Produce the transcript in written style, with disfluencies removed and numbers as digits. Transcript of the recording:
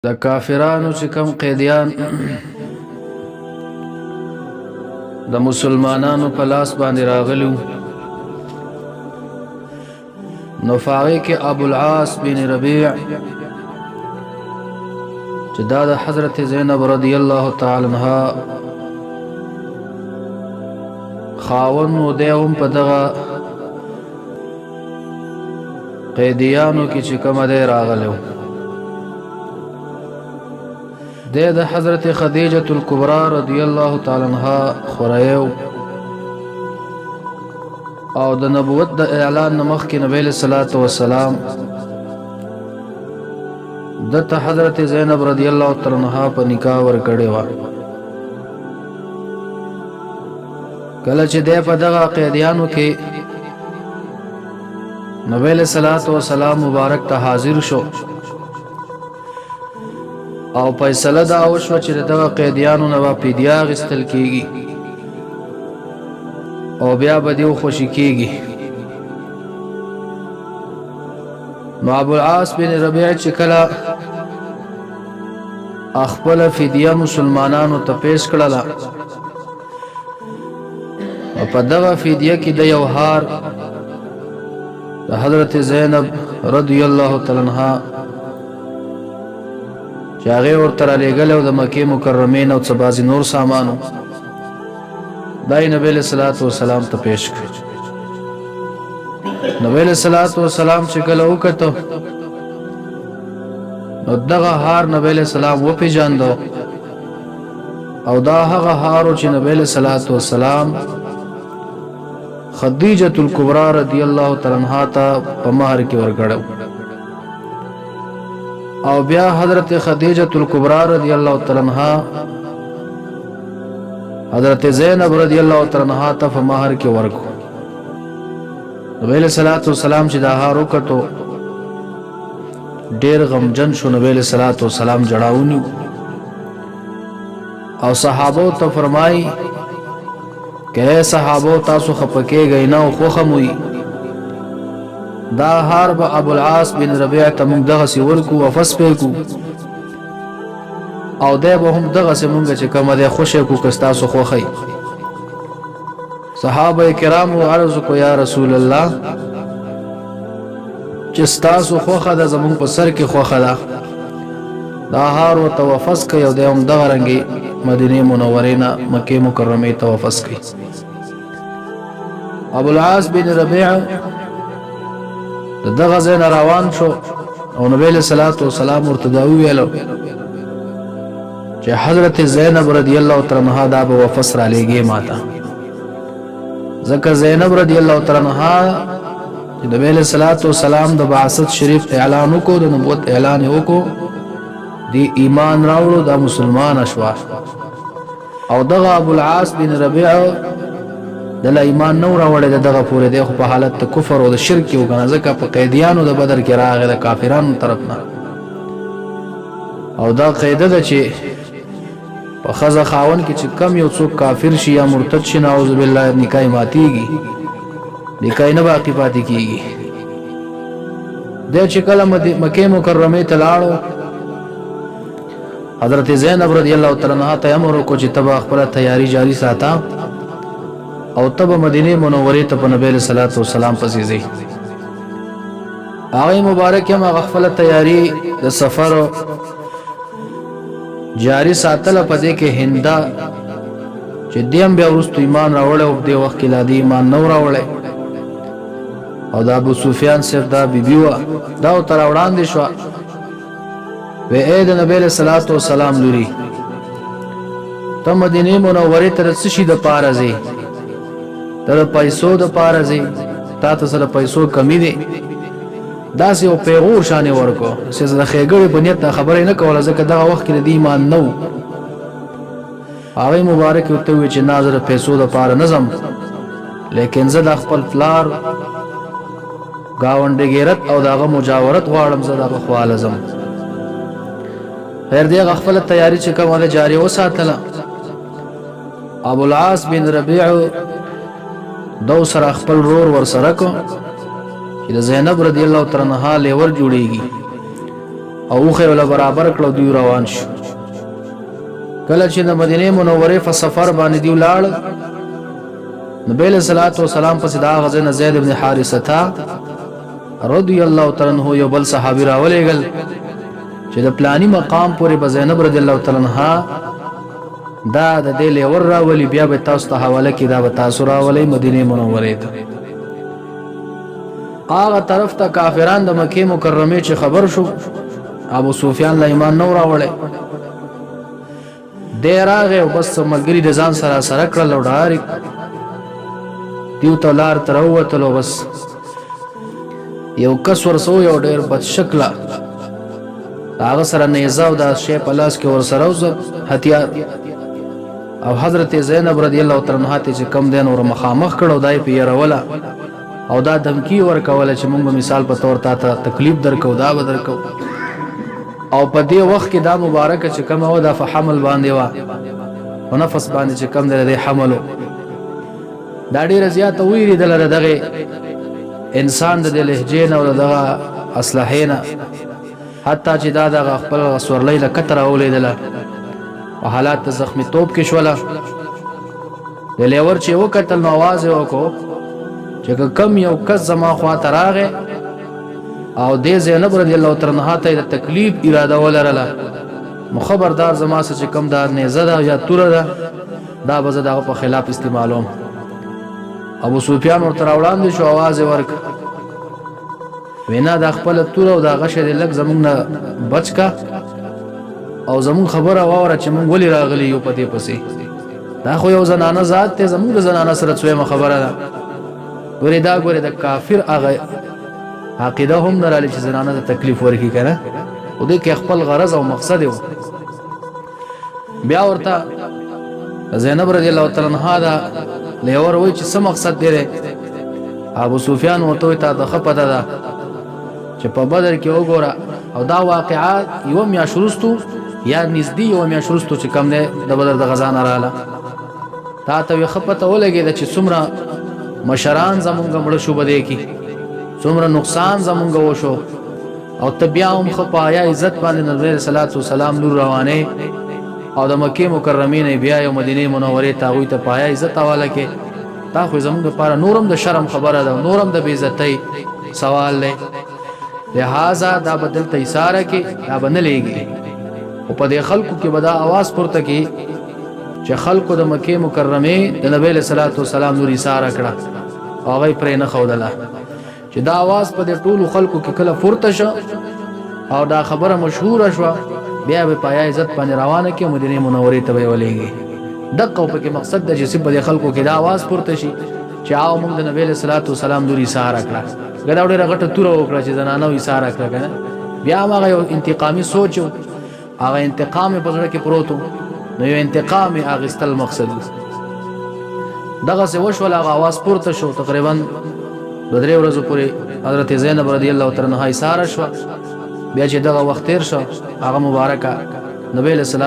د کافرانو چې کوم قیدیان د مسلمانانو په لاس باندې راغلو نو فاغې کې ابو العاص بن ربيع چې دا د حضرت زینب رضی الله تعالی عنها خاون و دی هم په دغه قیدیانو کې چې کومه دی راغلو د حضرت خدیجه الکبرى رضی الله تعالی عنها خورایو او د نبوت د اعلان مخ کې نبی صلی الله علیه وسلم د حضرت زینب رضی الله تعالی عنها په نکاح ور کړی و کله چې د په دغه قیدیانو کې نبی صلی الله علیه وسلم مبارک ته حاضر شو او فیصله دا وشوه چې دغه قیدیانو نه به فدیه اخیستل کیږي او بیا به دیو خوشي کیږي نو ابو العاص بن ربيع چې کله خپل فدیه مسلمانانو ته پیش کړله او په دغه فدیه کې د یو هار د حضرت زینب رضی الله تعالی عنها چې هغه ورته لېږلی او د مکې مکرمې نه او څه بعضې نور سامانو دا یې نبی علیه صلات وسلام ته پیش کړ نبی علیه صلات وسلام چې کله وکتو نو دغه هار نبی علیه السلام وپېژانده او دا هغه هار و چې نبی علیه صلات وسلام خدیجه الکبرى رضی الله تعالی عنها ته په مهر کې ورکړی او بیا حضرت خدیجه الکبرى رضی الله تعالی عنها حضرت زینب رضی الله تعالی عنها ته په مهر کې ورکو نبی علیہ الصلوۃ والسلام چې دا هار وکړو ډیر غمجن شو نبی علیہ الصلوۃ والسلام جړاونی او صحابه ته فرمای کہ صحابه تاسو خپکه غینا او خوخموي دا هار به ابو العاص بن ربيع ته موږ دغه سی ورکو واپس پیکو او دا به هم دغه سی موږ چې کومه ده خوشی کو کستاسو خوخی صحابه کرام عرض کو یا رسول الله چې ستاسو خوخه ده زمون په سر کې خوخه ده دا هار او توفس کوي او د هم دغه رنګي مدینه منوره نه مکه مکرمه توفس کوي ابو العاص بن ربيع دغه ځای روان شو او نبی صلی الله علیه وسلم ورته ویلو چې حضرت زینب رضی الله تعالی عنها دا به واپس را لېږي ماته ځکه زینب رضی الله تعالی عنها چې نبی صلی الله علیه وسلم د بعثت شریف اعلان وکړو د نبوت اعلان وکړو دی ایمان راوړو د مسلمان اشوا او دغه ابو العاص بن ربيع د ایمان نو راوړی دغه پورې دی خو په حالت د کفر او د شرک یو کنه ځکه په قیدیانو د بدر کې راغی د کافرانو طرف نه او دا قاعده ده چې په خزه خاون کې چې کم یو څوک کافر شي یا مرتد شي نعوذ بالله نکاح ماتيږي نکاح نه باقی پاتې کیږي د چې کله مکه مکرمه ته لاړو حضرت زینب رضی الله تعالی عنها ته امر وکړ چې تبا خپل تیاری جاری ساته او تب مدینه منوره ته په نبی صلی الله علیه وسلم پسې ځي هغه مبارک هم غفله تیاری د سفر جاری ساتل پدې کې هندا چې دیم بیا ورستو ایمان راوړل او د وخت کې لا دی ایمان نو راوړل او د ابو سفیان صاحب دا بیبیوا دا تر وړاندې شو و اې د نبی صلی الله علیه وسلم لوري ته مدینه منوره ته رسشي د پاره ځي تر پیسو د پاره ځي تا ته سره پیسو کمی دي داسې او پیغور شانې ورکو چې د خېګړې بنیت خبرې نه کوله ځکه دغه وخت کې د ایمان نو هغه مبارک وته وی چې ناظر پیسو د پاره نظم لیکن زه د خپل پلار گاونډي غیرت او دغه مجاورت غواړم زه دغه خواله زم خیر دغه خپل تیاری چې کومه جاری وساتله ابو العاص بن ربيع دو سره خپل رور ور سره کو چې د زینب رضی الله تعالی عنها لور جوړیږي او اوخه ولا برابر کړو دوی روان شو. کله چې د مدینه منورې په سفر باندې دی ولاړ، نبی له صلوات و سلام په صدا غزن زید ابن حارثه رضی الله تعالی عنہ یو بل صحابي راولېګل چې د پلانی مقام پورې به زینب رضی الله تعالی عنها دا د دې لور راولي، بیا به تاسو ته حواله کې دا به تاسو راولي مدینه منورې ته. هغه طرف ته کافران د مکه مکرمه چې خبر شو ابو سفیان له ایمان نو راوړل، ډیر هغه او بس ملګری د ځان سره کړل او ډارک دیو ته لار تر ووتلو. بس یو کس ورسو یو ډیر بد شکله هغه سره نیزه او د شی په لاس کې ورسره او هتیار، او حضرت زینب رضی الله تعالی عنها ته چې کم دین ور مخامخ کړو دای په يروله او دا دمکی ورکوله چې موږ مثال په تور ته تکلیف درکو دا به درکو. او په دې وخت کې دا مبارکه چې کوم او دا فحمل باندې وا او نفس باندې چې کم دې حملو دا ډیره زیاته ویری دلته دغه انسان د لهجې نه او دغه اصلحې نه حتی چې دا دغه خپل سورلې له کتر اولیدله او حالات زخمی توپ کې شوله. د لیور چې وکتل نو आवाज وکړو چې کم یو کس زما خوا ته راغی او د زینب رضی الله تعالی عنها ته د تکلیف اراده ولرله، نو خبردار زما سره چې کم دا نیزه ده یا توره ده دا به زه دغه په خلاف استعمالوم. ابو سفیان ورته راوړاندې شو، आवाज ورک وینا د خپل توره او د غشه د لګ زمونږ نه بچ کا او زمون خبره واوره چې مونږ ولې راغلی یو پدې پسې، دا خو یو زنانه ذات ته زمونږ زنانه سره څومره خبره ده. ګورې د کافر هغه عقیده هم نه لري چې زنانه ته تکلیف ورکړي کنه، او دې کې خپل غرض او مقصد و. بیا ورته زینب رضی الله تعالی عنها دا لیور وای چې څه مقصد دی. ابو سفیان ورته ته د خپته ده چې په بدر کې وګوره او دا واقعات یو میا شروستو یا نږدې یو میا شروستو چې کم نه د بدر د غزا نه رااله تا ته خپته ولګي چې څومره مشران زمونږ مړ شو بده کې څومره نقصان زمونږ وشو، او تبیا هم خپایا عزت باندې نبی صلوات و سلام نور روانه او د مکه مکرمه نه بیا یو مدینه منوره ته وي ته پایا عزت حواله کې. تا خو زمونږ لپاره نورم د شرم خبره ده، نورم د بے عزتۍ سوال لې، لہذا دا بدل ته اشاره کې دا بنه لېږي. او په دې خلکو کې بدا आवाज پورته کې چې خلکو د مکه مکرمه د نبی صلوات و سلام نور اشاره کړه او هغه پرې نه خودله چې دا आवाज په دې ټولو خلکو کې کله پورته شو او دا خبره مشهوره شو، بیا به پایا عزت باندې روانه کې مدینه منورې ته ولېږي. دغه په کې مقصد د چې په دې خلکو کې دا आवाज پورته شي چې او موږ د نبی صلوات و سلام نور اشاره کړه. ګډا وړه غټه تور وکړه چې زنانه اشاره کړه کنه، بیا هغه یو انتقامي سوچ هغه انتقام په ځړه کې پروت نو یو انتقام اغستل مقصد دغه څه وشول. هغه आवाज پورته شو تقریبا 2 ورځې پورې حضرت زینب رضی الله تعالی عنها اشاره شو. بیا چې دغه وخت تیر شو هغه مبارکه نبی صلی